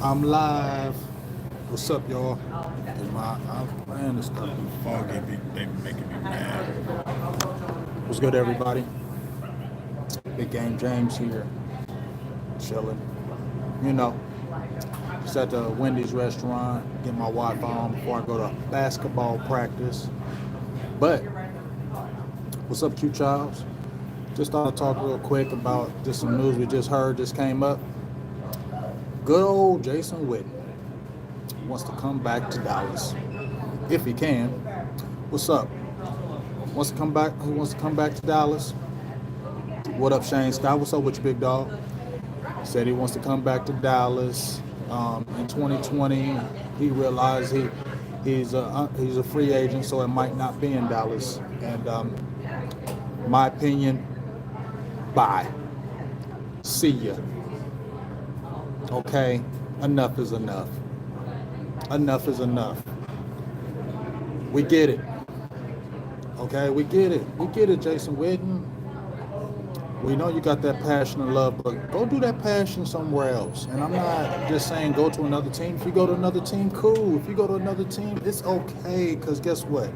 I'm live. What's up, y'all? Man, this stuff be foggy. They be making me mad. What's good, everybody? Big Game James here, chilling. You know, just at the Wendy's restaurant, get my Wi-Fi on before I go to basketball practice. But what's up, Q Childs? Just thought I'd talk real quick about just some news we just heard. Just came up. Good old Jason Witten wants to come back to Dallas if he can. What's up? Wants to come back? Who wants to come back to Dallas? What up, Shane Scott? What's up with you, big dog? Said he wants to come back to Dallas. In 2020, he realized he's a free agent, so it might not be in Dallas. And my opinion, bye. See ya. Okay, enough is enough. Enough is enough. We get it. Okay, we get it. We get it, Jason Witten. We know you got that passion and love, but go do that passion somewhere else. And I'm not just saying go to another team. If you go to another team, cool. If you go to another team, it's okay. Because guess what?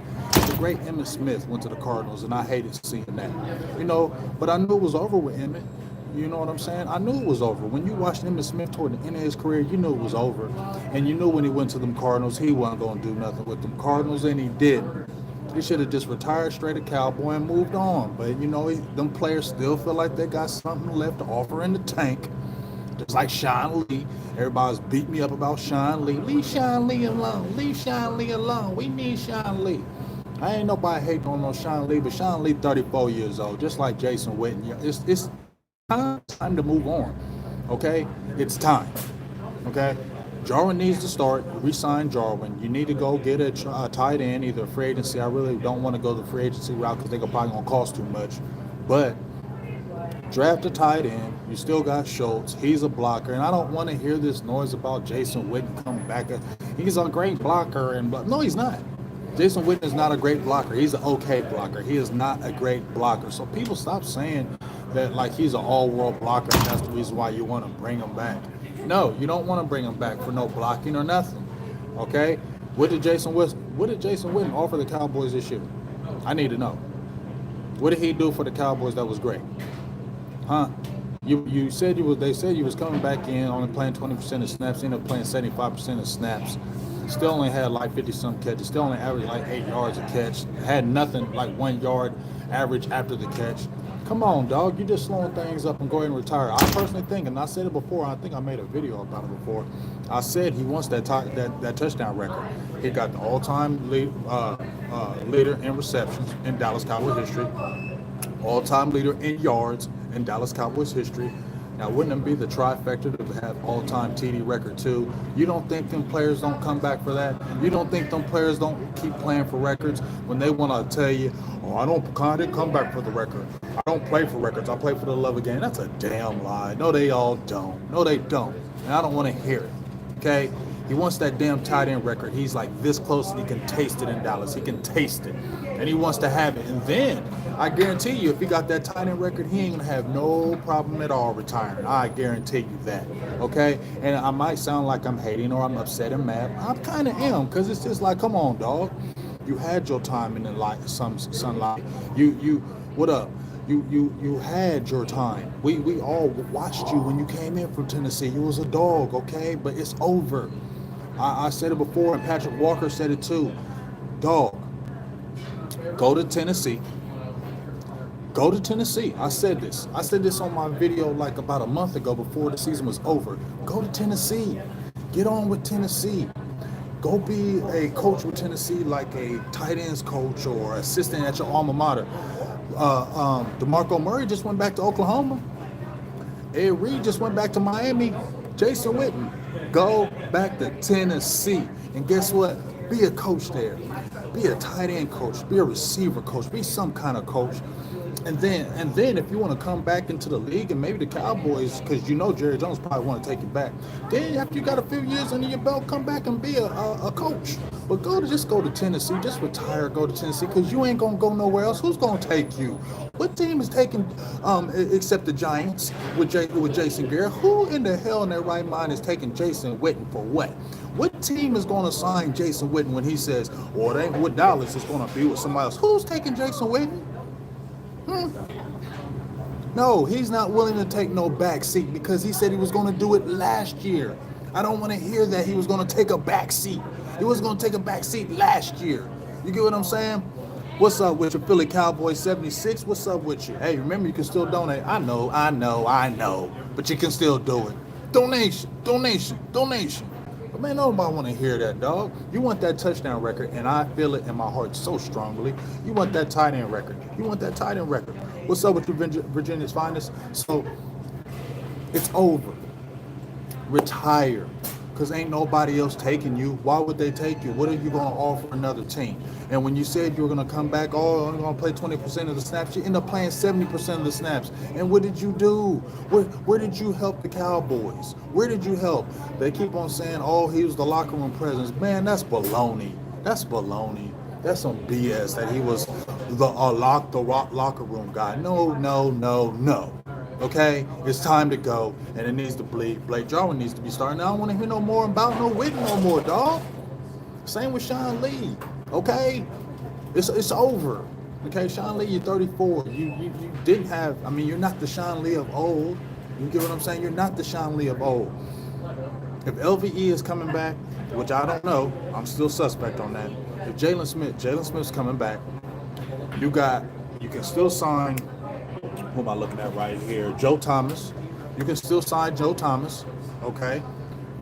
The great Emmitt Smith went to the Cardinals, and I hated seeing that. But I knew it was over with Emmitt. You know what I'm saying? I knew it was over. When you watched Emmitt Smith toward the end of his career, you knew it was over. And you knew when he went to them Cardinals, he wasn't going to do nothing with them Cardinals, and he didn't. He should have just retired straight a Cowboy and moved on. But, them players still feel like they got something left to offer in the tank. Just like Sean Lee. Everybody's beat me up about Sean Lee. Leave Sean Lee alone. Leave Sean Lee alone. We need Sean Lee. I ain't nobody hating on no Sean Lee, but Sean Lee 34 years old, just like Jason Witten. It's time to move on. Okay? It's time. Okay? Jarwin needs to start. Resign Jarwin. You need to go get a tight end, either a free agency. I really don't want to go the free agency route because they're probably going to cost too much. But draft a tight end. You still got Schultz. He's a blocker. And I don't want to hear this noise about Jason Witten coming back. He's a great blocker. No, he's not. Jason Witten is not a great blocker. He's an okay blocker. He is not a great blocker. So people stop saying that like he's an all-world blocker and that's the reason why you want to bring him back. No, you don't want to bring him back for no blocking or nothing. Okay? What did Jason Witten offer the Cowboys this year? I need to know. What did he do for the Cowboys that was great? Huh? They said you was coming back in, only playing 20% of snaps, ended up playing 75% of snaps. Still only had like 50-some catches. Still only averaged like 8 yards a catch. Had nothing like 1 yard average after the catch. Come on, dog. You're just slowing things up and go ahead and retire. I personally think, and I said it before, I think I made a video about it before. I said he wants that touchdown record. He got the all-time leader in receptions in Dallas Cowboys history. All-time leader in yards in Dallas Cowboys history. Now, wouldn't it be the trifecta to have all-time TD record too? You don't think them players don't come back for that? You don't think them players don't keep playing for records when they want to tell you, oh, I didn't come back for the record. I don't play for records. I play for the love of the game. That's a damn lie. No, they all don't. No, they don't. And I don't want to hear it. Okay? He wants that damn tight end record. He's like this close and he can taste it in Dallas. He can taste it. And he wants to have it. And then, I guarantee you, if he got that tight end record, he ain't going to have no problem at all retiring. I guarantee you that. Okay? And I might sound like I'm hating or I'm upset and mad. I kind of am, because it's just like, come on, dog. You had your time in the light, sunlight. What up? You had your time. We all watched you when you came in from Tennessee. You was a dog, okay? But it's over. I said it before, and Patrick Walker said it too. Dog, go to Tennessee. Go to Tennessee. I said this. I said this on my video like about a month ago before the season was over. Go to Tennessee. Get on with Tennessee. Go be a coach with Tennessee, like a tight ends coach or assistant at your alma mater. DeMarco Murray just went back to Oklahoma. Ed Reed just went back to Miami. Jason Witten, go back to Tennessee. And guess what? Be a coach there. Be a tight end coach. Be a receiver coach. Be some kind of coach. And then if you want to come back into the league and maybe the Cowboys, because you know Jerry Jones probably want to take you back. Then after you got a few years under your belt, come back and be a coach. But just go to Tennessee, just retire, go to Tennessee, because you ain't gonna go nowhere else. Who's gonna take you? What team is taking, except the Giants with Jason Garrett? Who in the hell in their right mind is taking Jason Witten for what? What team is going to sign Jason Witten when he says, "Oh, it ain't with Dallas, it's going to be with somebody else"? Who's taking Jason Witten? No, he's not willing to take no back seat because he said he was going to do it last year. I don't want to hear that he was going to take a back seat. He was going to take a back seat last year. You get what I'm saying? What's up with your Philly Cowboys 76? What's up with you? Hey, remember you can still donate. I know. But you can still do it. Donation. But man, nobody want to hear that, dog. You want that touchdown record, and I feel it in my heart so strongly. You want that tight end record. What's up with your Virginia's finest? So it's over. Retire. Because ain't nobody else taking you. Why would they take you? What are you going to offer another team? And when you said you were going to come back, oh, I'm going to play 20% of the snaps, you end up playing 70% of the snaps. And what did you do? Where did you help the Cowboys? Where did you help? They keep on saying, oh, he was the locker room presence. Man, that's baloney. That's some BS that he was the locker room guy. No. Okay, it's time to go, and it needs to bleed. Blake Jarwin needs to be starting. I don't want to hear no more about no Witten no more, dog. Same with Sean Lee. Okay, it's over. Okay, Sean Lee, you're 34. You didn't have. I mean, you're not the Sean Lee of old. You get what I'm saying? You're not the Sean Lee of old. If LVE is coming back, which I don't know, I'm still suspect on that. If Jalen Smith's coming back, you can still sign. Who am I looking at right here? Joe Thomas. You can still sign Joe Thomas. Okay.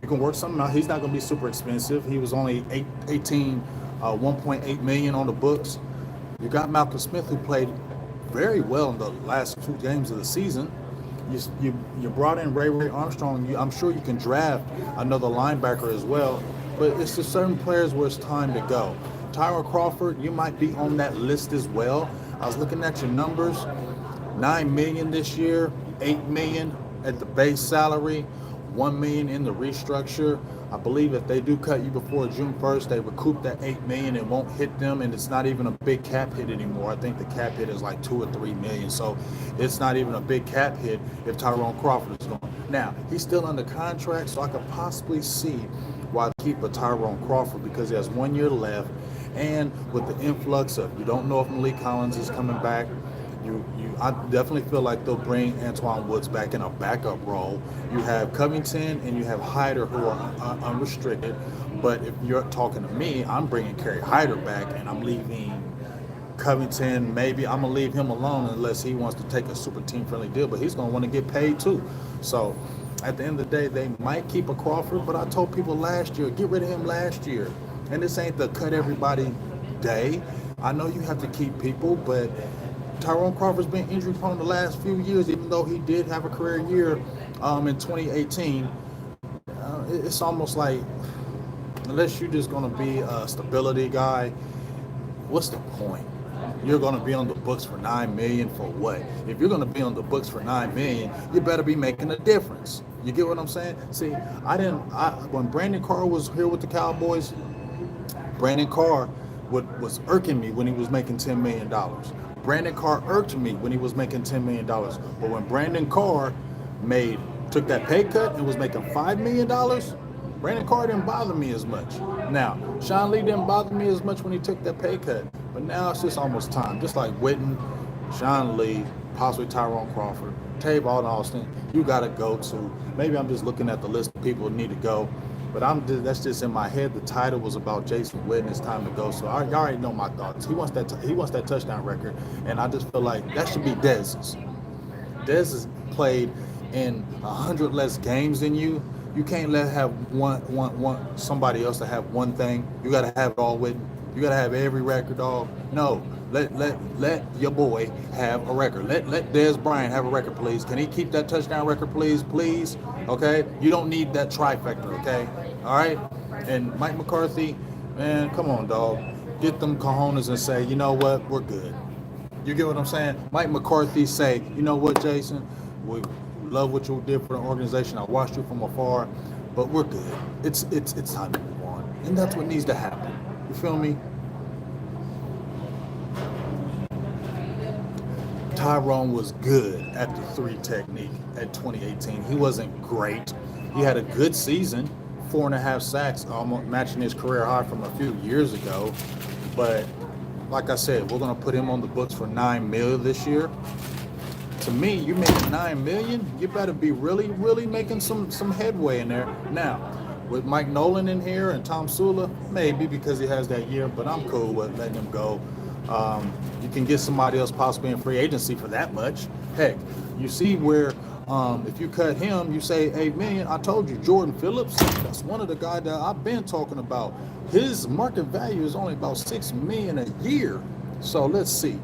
You can work something out. He's not going to be super expensive. He was only 1.8 million on the books. You got Malcolm Smith, who played very well in the last 2 games of the season. You brought in Ray Armstrong. I'm sure you can draft another linebacker as well. But it's to certain players where it's time to go. Tyron Crawford, you might be on that list as well. I was looking at your numbers. $9 million this year, $8 million at the base salary, $1 million in the restructure. I believe if they do cut you before June 1st, they recoup that $8 million. It won't hit them, and it's not even a big cap hit anymore. I think the cap hit is like $2 or $3 million. So it's not even a big cap hit if Tyrone Crawford is gone. Now, he's still under contract, so I could possibly see why they keep a Tyrone Crawford, because he has 1 year left. And with the influx of, you don't know if Malik Collins is coming back. I definitely feel like they'll bring Antoine Woods back in a backup role. You have Covington and you have Hyder, who are unrestricted. But if you're talking to me, I'm bringing Kerry Hyder back, and I'm leaving Covington. Maybe I'm going to leave him alone unless he wants to take a super team-friendly deal. But he's going to want to get paid too. So at the end of the day, they might keep a Crawford. But I told people last year, get rid of him last year. And this ain't the cut everybody day. I know you have to keep people, but Tyrone Crawford's been injury prone the last few years, even though he did have a career year in 2018. It's almost like, unless you're just going to be a stability guy, what's the point? You're going to be on the books for $9 million for what? If you're going to be on the books for $9 million, you better be making a difference. You get what I'm saying? See, when Brandon Carr was here with the Cowboys, Brandon Carr was irking me when he was making $10 million. Brandon Carr irked me when he was making $10 million. But when Brandon Carr took that pay cut and was making $5 million, Brandon Carr didn't bother me as much. Now, Sean Lee didn't bother me as much when he took that pay cut. But now it's just almost time. Just like Witten, Sean Lee, possibly Tyrone Crawford, Tavon Austin, you got to go to. Maybe I'm just looking at the list of people who need to go. But that's just in my head. The title was about Jason Witten. It's time to go. So y'all already know my thoughts. He wants that touchdown record, and I just feel like that should be Dez's. Dez has played in 100 less games than you. You can't have somebody else to have one thing. You got to have it all with. You got to have every record, dog. No, let your boy have a record. Let Dez Bryant have a record, please. Can he keep that touchdown record, please? Okay. You don't need that trifecta, okay? All right. And Mike McCarthy, man, come on, dog. Get them cojones and say, you know what? We're good. You get what I'm saying? Mike McCarthy say, you know what, Jason, we love what you did for the organization. I watched you from afar, but we're good. It's time to move on, and that's what needs to happen. You feel me? Tyrone was good at the three technique at 2018. He wasn't great. He had a good season, 4.5 sacks, almost matching his career high from a few years ago. But like I said, we're gonna put him on the books for $9 million this year. To me, you're making $9 million. You better be really, really making some headway in there. Now, with Mike Nolan in here and Tom Sula, maybe because he has that year, but I'm cool with letting him go. You can get somebody else possibly in free agency for that much. Heck, you see where if you cut him, you say $8 million. I told you, Jordan Phillips, that's one of the guys that I've been talking about. His market value is only about $6 million a year. So let's see.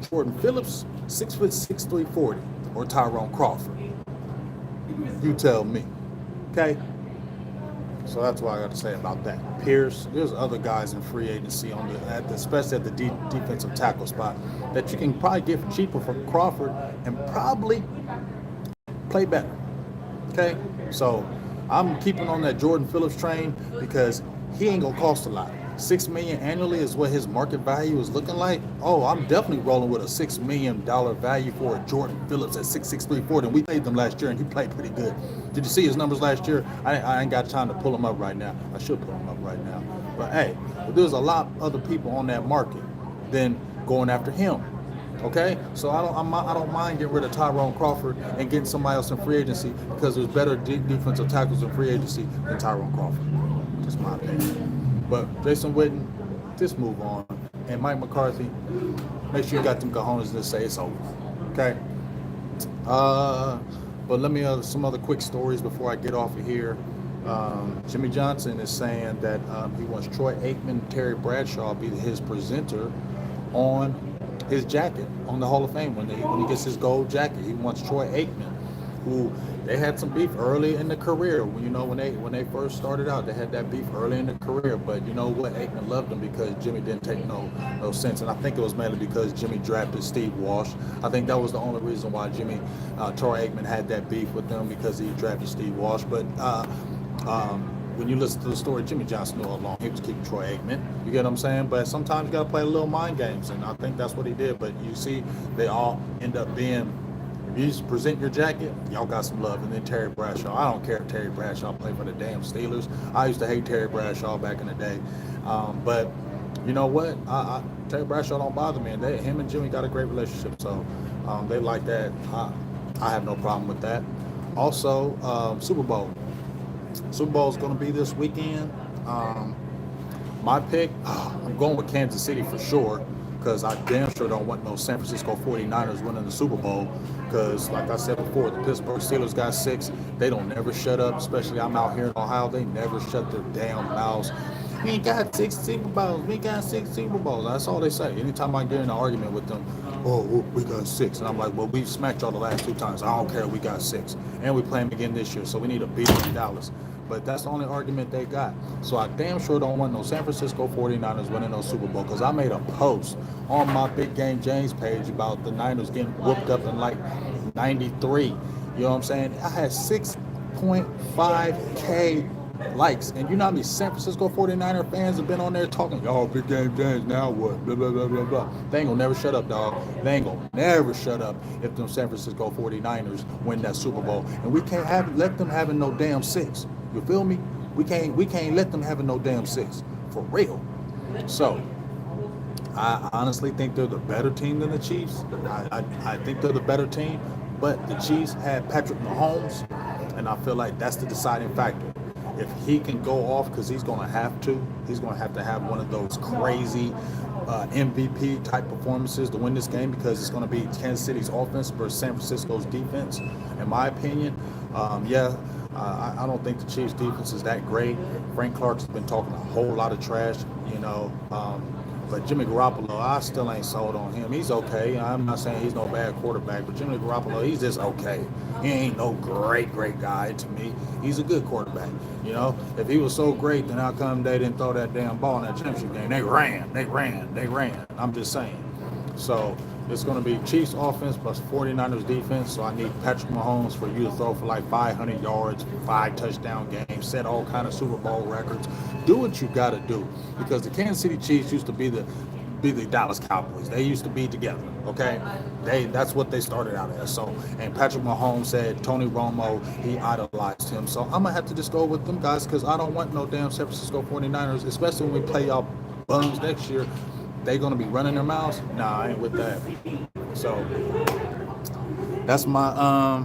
Jordan Phillips, 6'6", 340, or Tyrone Crawford. You tell me. Okay? So that's what I got to say about that. Pierce, there's other guys in free agency especially at the defensive tackle spot that you can probably get for cheaper for Crawford and probably play better. Okay? So I'm keeping on that Jordan Phillips train because he ain't gonna cost a lot. $6 million annually is what his market value is looking like. Oh, I'm definitely rolling with a $6 million value for a Jordan Phillips at 6'6", 340. And we played them last year, and he played pretty good. Did you see his numbers last year? I ain't got time to pull them up right now. I should pull them up right now. But hey, there's a lot of other people on that market than going after him. Okay, so I don't mind getting rid of Tyrone Crawford and getting somebody else in free agency because there's better defensive tackles in free agency than Tyrone Crawford. That's my opinion. But Jason Witten, just move on. And Mike McCarthy, make sure you got them cojones to say it's over. Okay. But let me some other quick stories before I get off of here. Jimmy Johnson is saying that he wants Troy Aikman and Terry Bradshaw be his presenter on his jacket on the Hall of Fame when he gets his gold jacket. He wants Troy Aikman, who they had some beef early in the career. You know, when they first started out, they had that beef early in the career. But you know what? Aikman loved him because Jimmy didn't take no sense, and I think it was mainly because Jimmy drafted Steve Walsh. I think that was the only reason why Troy Aikman had that beef with them because he drafted Steve Walsh. But when you listen to the story, Jimmy Johnson knew all along he was keeping Troy Aikman. You get what I'm saying? But sometimes you got to play a little mind games, and I think that's what he did. But you see, they all end up being, if you just present your jacket, y'all got some love. And then Terry Bradshaw. I don't care if Terry Bradshaw played for the damn Steelers. I used to hate Terry Bradshaw back in the day. But you know what? Terry Bradshaw don't bother me. And him and Jimmy got a great relationship. So they like that. I have no problem with that. Also, Super Bowl. Super Bowl is going to be this weekend. My pick, I'm going with Kansas City for sure because I damn sure don't want no San Francisco 49ers winning the Super Bowl because, like I said before, the Pittsburgh Steelers got 6. They don't never shut up, especially I'm out here in Ohio. They never shut their damn mouths. We ain't got 6 Super Bowls. We got 6 Super Bowls. That's all they say. Anytime I get in an argument with them, oh, we got 6. And I'm like, well, we've smacked y'all the last 2 times. I don't care. We got 6. And we play them again this year, so we need to beat them in Dallas. But that's the only argument they got. So I damn sure don't want no San Francisco 49ers winning no Super Bowl because I made a post on my Big Game James page about the Niners getting whooped up in like 93. You know what I'm saying? I had 6.5K likes. And you know how many San Francisco 49er fans have been on there talking, y'all Big Game James, now what? Blah, blah, blah, blah, blah. They ain't gonna never shut up, dog. They ain't gonna never shut up if them San Francisco 49ers win that Super Bowl. And we can't let them having no damn 6. You feel me? We can't let them having no damn 6. For real. So I honestly think they're the better team than the Chiefs. I think they're the better team, but the Chiefs had Patrick Mahomes, and I feel like that's the deciding factor. If he can go off, because he's going to have have one of those crazy MVP type performances to win this game, because it's going to be Kansas City's offense versus San Francisco's defense. In my opinion, I don't think the Chiefs' defense is that great. Frank Clark's been talking a whole lot of trash, but Jimmy Garoppolo, I still ain't sold on him. He's okay. I'm not saying he's no bad quarterback, but Jimmy Garoppolo, he's just okay. He ain't no great guy to me. He's a good quarterback. If he was so great, then how come they didn't throw that damn ball in that championship game? They ran. I'm just saying. So, It's going to be Chiefs offense plus 49ers defense. So I need Patrick Mahomes for you to throw for like 500 yards, 5 touchdown games, set all kind of Super Bowl records. Do what you got to do, because the Kansas City Chiefs used to be the Dallas Cowboys. They used to be together. Okay, that's what they started out as. So, and Patrick Mahomes said Tony Romo, he idolized him. So I'm gonna have to just go with them guys, because I don't want no damn San Francisco 49ers, especially when we play y'all bums next year. They gonna be running their mouths. Nah, I ain't with that. So that's my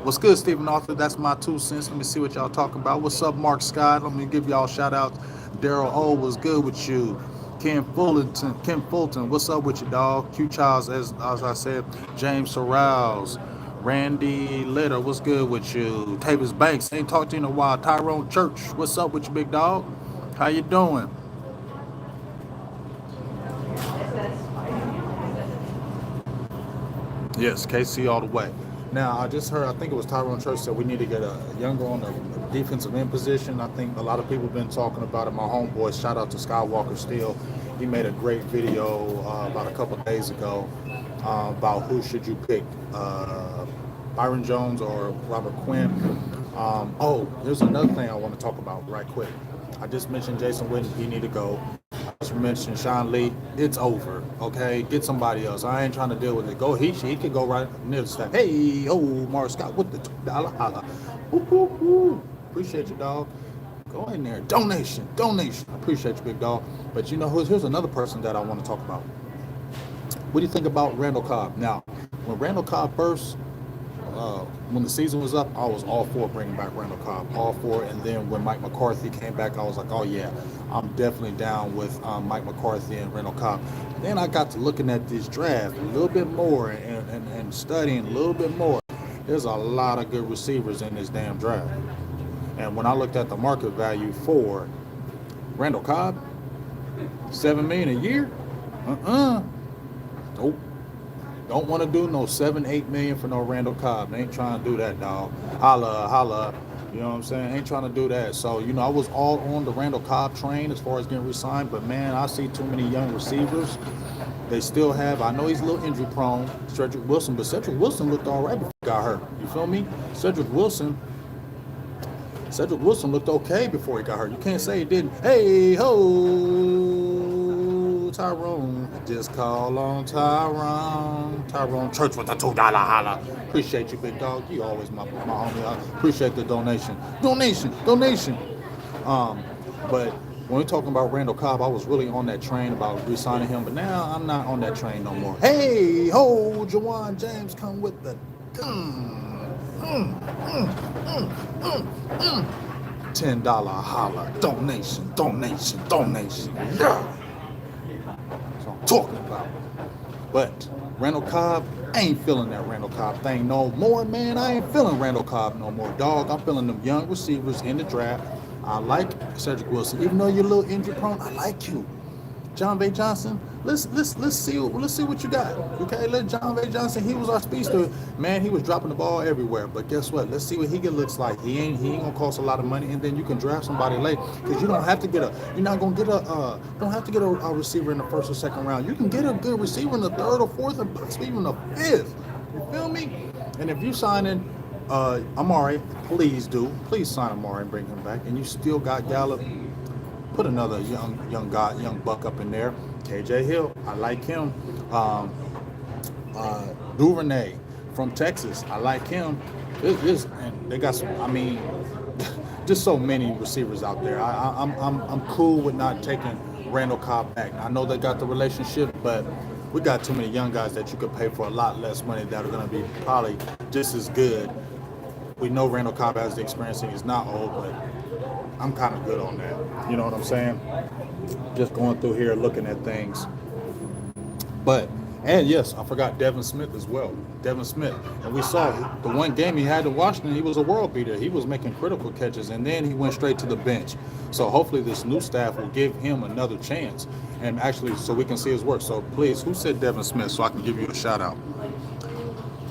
what's good, Stephen Arthur? That's my 2 cents. Let me see what y'all talking about. What's up, Mark Scott? Let me give y'all a shout out. Daryl O, was good with you. Ken Fulton, what's up with you, dog? Q Childs, as I said. James Sorrells, Randy Litter, what's good with you? Tavis Banks, ain't talked to you in a while. Tyrone Church, what's up with you, big dog? How you doing? Yes, KC all the way. Now, I just heard, I think it was Tyrone Church said we need to get a younger on the defensive end position. I think a lot of people have been talking about it. My homeboy, shout out to Skywalker Steele. He made a great video about a couple of days ago about who should you pick, Byron Jones or Robert Quinn. Oh, there's another thing I want to talk about right quick. I just mentioned Jason Witten, he need to go. I just mentioned Sean Lee, it's over, okay? Get somebody else. I ain't trying to deal with it. Go, he could go right near the staff. Hey, oh, Mark Scott with the $2 holla. Woo, woo, woo. Appreciate you, dog. Go in there. Donation. I appreciate you, big dog. But you know, here's another person that I want to talk about. What do you think about Randall Cobb? Now, when Randall Cobb first, when the season was up, I was all for bringing back Randall Cobb, all for it. And then when Mike McCarthy came back, I was like, oh yeah, I'm definitely down with Mike McCarthy and Randall Cobb. Then I got to looking at this draft a little bit more and studying a little bit more. There's a lot of good receivers in this damn draft. And when I looked at the market value for Randall Cobb, $7 million a year, nope. Don't want to do no 7-8 million for no Randall Cobb. Ain't trying to do that, dog. Holla. You know what I'm saying? Ain't trying to do that. So, you know, I was all on the Randall Cobb train as far as getting re-signed, but man, I see too many young receivers. They still have, I know he's a little injury prone, Cedric Wilson, but Cedric Wilson looked all right before he got hurt. You feel me? Cedric Wilson looked okay before he got hurt. You can't say he didn't. Hey, ho, Tyrone. Just call on Tyrone. Tyrone Church with the $2 holla. Appreciate you, big dog. You always my homie. I appreciate the donation. Donation. But when we're talking about Randall Cobb, I was really on that train about re-signing him, but now I'm not on that train no more. Hey, ho, Jawan James, come with the $10 holla. Donation. Yeah. That's what I'm talking about. But Randall Cobb, I ain't feeling that Randall Cobb thing no more, man. I ain't feeling Randall Cobb no more, dog. I'm feeling them young receivers in the draft. I like Cedric Wilson, even though you're a little injury prone. I like you, John V. Johnson. Let's see what you got. Okay, let John V. Johnson. He was our speedster, man. He was dropping the ball everywhere. But guess what? Let's see what he looks like. He ain't gonna cost a lot of money, and then you can draft somebody late, because you don't have to get a. You're not gonna get don't have to get a receiver in the first or second round. You can get a good receiver in the third or fourth, and possibly even the fifth. You feel me? And if you sign in Amari, please sign Amari and bring him back. And you still got Gallup. Put another young buck up in there. KJ Hill, I like him. Duvernay from Texas, I like him. And they got some. I mean, just so many receivers out there. I'm cool with not taking Randall Cobb back. I know they got the relationship, but we got too many young guys that you could pay for a lot less money that are going to be probably just as good. We know Randall Cobb has the experience and he's not old, but I'm kind of good on that. You know what I'm saying? Just going through here looking at things. And yes, I forgot Devin Smith as well. Devin Smith. And we saw the one game he had in Washington, he was a world beater. He was making critical catches, and then he went straight to the bench. So hopefully this new staff will give him another chance, and actually so we can see his work. So please, who said Devin Smith so I can give you a shout out?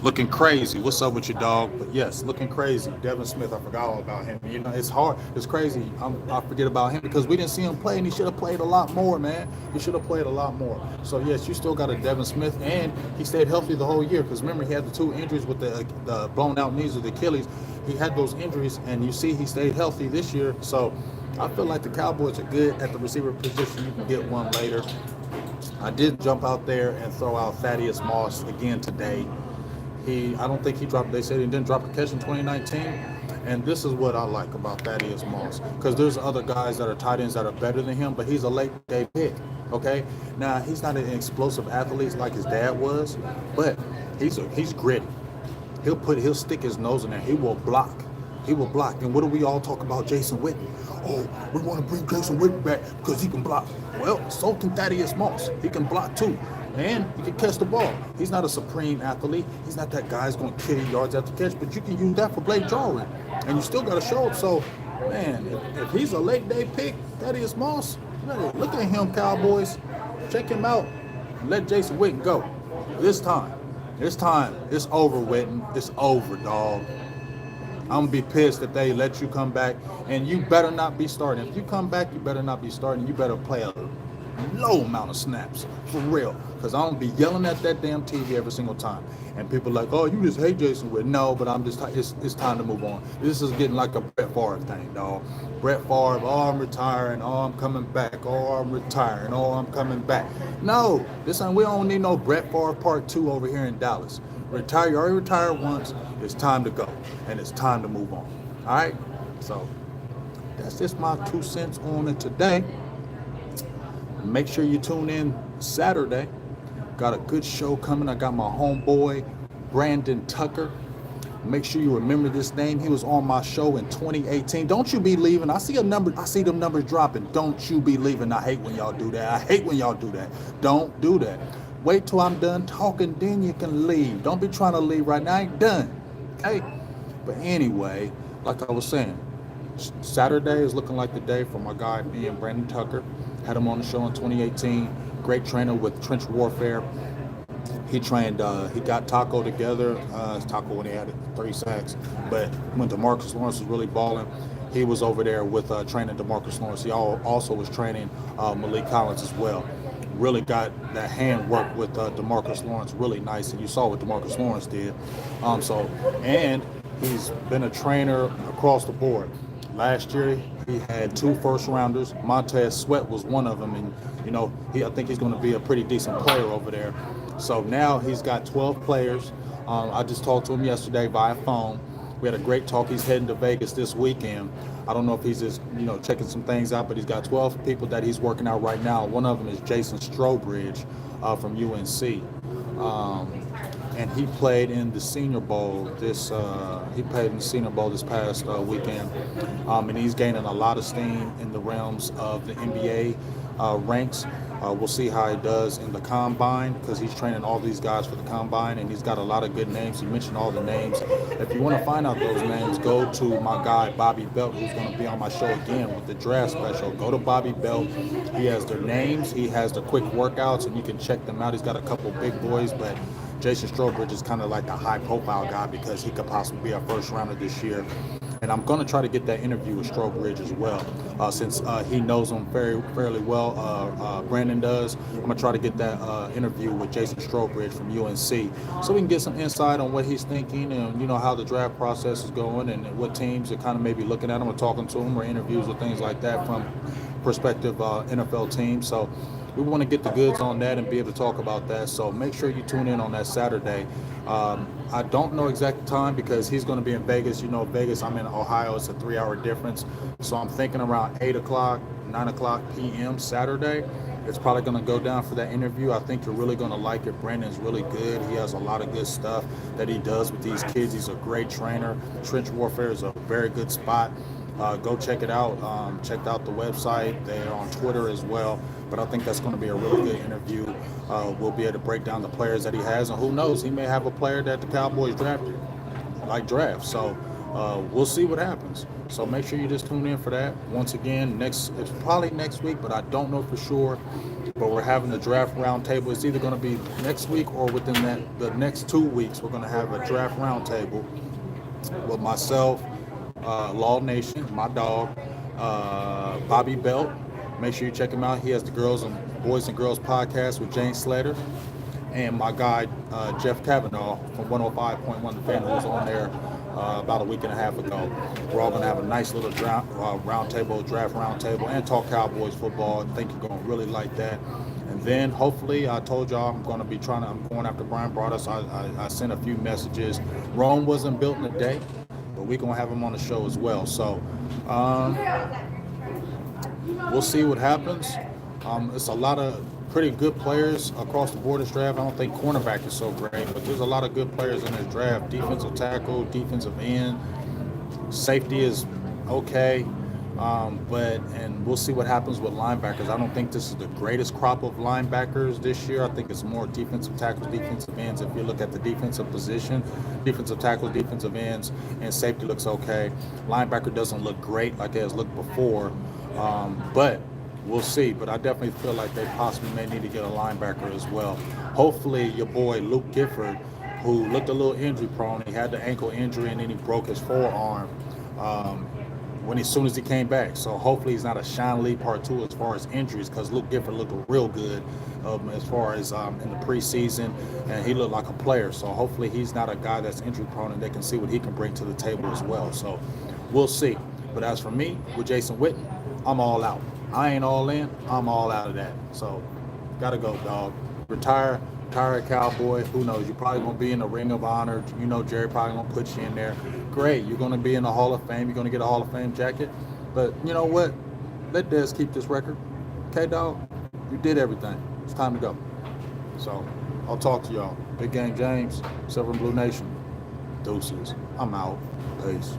Looking crazy. What's up with your dog? But yes, looking crazy. Devin Smith, I forgot all about him. You know, it's hard. It's crazy. I forget about him because we didn't see him play, and he should have played a lot more, man. He should have played a lot more. So yes, you still got a Devin Smith, and he stayed healthy the whole year. Because remember, he had the 2 injuries with the blown out knees of the Achilles. He had those injuries, and you see he stayed healthy this year. So I feel like the Cowboys are good at the receiver position. You can get one later. I did jump out there and throw out Thaddeus Moss again today. I don't think he dropped. They said he didn't drop a catch in 2019, and this is what I like about Thaddeus Moss, because there's other guys that are tight ends that are better than him, but he's a late day pick. Okay, now he's not an explosive athlete like his dad was, but he's gritty. He'll stick his nose in there. He will block. He will block. And what do we all talk about Jason Witten? Oh, we want to bring Jason Witten back because he can block. Well, so can Thaddeus Moss. He can block too. And he can catch the ball. He's not a supreme athlete. He's not that guy who's going to carry yards after catch, but you can use that for Blake Jarwin. And you still got to show it. So, man, if he's a late day pick, Thaddeus Moss, look at him, Cowboys. Check him out. Let Jason Witten go. This time. It's over, Witten. It's over, dog. I'm going to be pissed if they let you come back, and you better not be starting. If you come back, you better not be starting. You better play a low amount of snaps, for real, because I'm going to be yelling at that damn TV every single time. And people are like, oh, you just hate Jason Witten. No, but it's time to move on. This is getting like a Brett Favre thing, dog. Brett Favre, oh, I'm retiring. Oh, I'm coming back. Oh, I'm retiring. Oh, I'm coming back. No, we don't need no Brett Favre Part 2 over here in Dallas. Retire. You already retired once. It's time to go, and it's time to move on. All right. So that's just my 2 cents on it today. Make sure you tune in Saturday. Got a good show coming. I got my homeboy Brandon Tucker. Make sure you remember this name. He was on my show in 2018. Don't you be leaving. I see them numbers dropping. Don't you be leaving. I hate when y'all do that. Don't do that. Wait till I'm done talking, then you can leave. Don't be trying to leave right now. I ain't done. Okay? But anyway, like I was saying, Saturday is looking like the day for my guy, me and Brandon Tucker. Had him on the show in 2018. Great trainer with Trench Warfare. He trained, he got Taco together. Taco when he had 3 sacks. But when DeMarcus Lawrence was really balling, he was over there with training DeMarcus Lawrence. He also was training Malik Collins as well. Really got that hand work with DeMarcus Lawrence really nice, and you saw what DeMarcus Lawrence did. And he's been a trainer across the board. Last year he had 2 first-rounders. Montez Sweat was one of them, and I think he's going to be a pretty decent player over there. So now he's got 12 players. I just talked to him yesterday via phone. We had a great talk. He's heading to Vegas this weekend. I don't know if he's just, checking some things out, but he's got 12 people that he's working out right now. One of them is Jason Strobridge from UNC. And he played in the Senior Bowl this past weekend. And he's gaining a lot of steam in the realms of the NBA ranks. We'll see how he does in the Combine, because he's training all these guys for the Combine, and he's got a lot of good names. He mentioned all the names. If you want to find out those names, go to my guy Bobby Belt, who's going to be on my show again with the draft special. Go to Bobby Belt. He has their names. He has the quick workouts, and you can check them out. He's got a couple big boys, but Jason Strobridge is kind of like the high-profile guy because he could possibly be a first-rounder this year. And I'm going to try to get that interview with Strobridge as well, since he knows him fairly well. Brandon does. I'm going to try to get that interview with Jason Strobridge from UNC, so we can get some insight on what he's thinking and how the draft process is going and what teams are kind of maybe looking at him or talking to him, or interviews or things like that from prospective NFL teams. So we want to get the goods on that and be able to talk about that. So make sure you tune in on that Saturday. I don't know exact time because he's going to be in Vegas. Vegas, I'm in Ohio. It's a 3-hour difference. So I'm thinking around 8 o'clock, 9 o'clock p.m. Saturday. It's probably going to go down for that interview. I think you're really going to like it. Brandon's really good. He has a lot of good stuff that he does with these kids. He's a great trainer. Trench Warfare is a very good spot. Go check it out. Check out the website. They're on Twitter as well. But I think that's going to be a really good interview. We'll be able to break down the players that he has. And who knows, he may have a player that the Cowboys draft. So we'll see what happens. So make sure you just tune in for that. Once again, it's probably next week, but I don't know for sure. But we're having the draft roundtable. It's either going to be next week or within the next 2 weeks. We're going to have a draft roundtable with myself, Law Nation, my dog, Bobby Belt. Make sure you check him out. He has the Boys and Girls podcast with Jane Slater, and my guy Jeff Kavanaugh from 105.1 The Fan, who was on there about a week and a half ago. We're all going to have a nice little draft roundtable, and talk Cowboys football. I think you're going to really like that. And then hopefully, I told y'all I'm going after Brian Broaddus. I sent a few messages. Rome wasn't built in a day, but we're going to have him on the show as well. So we'll see what happens. It's a lot of pretty good players across the board this draft. I don't think cornerback is so great, but there's a lot of good players in this draft. Defensive tackle, defensive end, safety is okay. And we'll see what happens with linebackers. I don't think this is the greatest crop of linebackers this year. I think it's more defensive tackles, defensive ends. If you look at the defensive position, defensive tackles, defensive ends, and safety looks okay. Linebacker doesn't look great like it has looked before, but we'll see. But I definitely feel like they possibly may need to get a linebacker as well. Hopefully your boy Luke Gifford, who looked a little injury prone, he had the ankle injury and then he broke his forearm as soon as he came back. So hopefully he's not a Sean Lee part 2 as far as injuries, because Luke Gifford looked real good as far as in the preseason, and he looked like a player. So hopefully he's not a guy that's injury prone, and they can see what he can bring to the table as well. So we'll see. But as for me, with Jason Witten, I'm all out. I ain't all in. I'm all out of that. So gotta go, dog. Retire a Cowboy. Who knows? You're probably gonna be in the Ring of Honor. You know, Jerry probably gonna put you in there. Great. You're gonna be in the Hall of Fame. You're gonna get a Hall of Fame jacket. But you know what? Let Dez keep this record. Okay, dog. You did everything. It's time to go. So I'll talk to y'all. Big Game James, Silver and Blue Nation. Deuces. I'm out. Peace.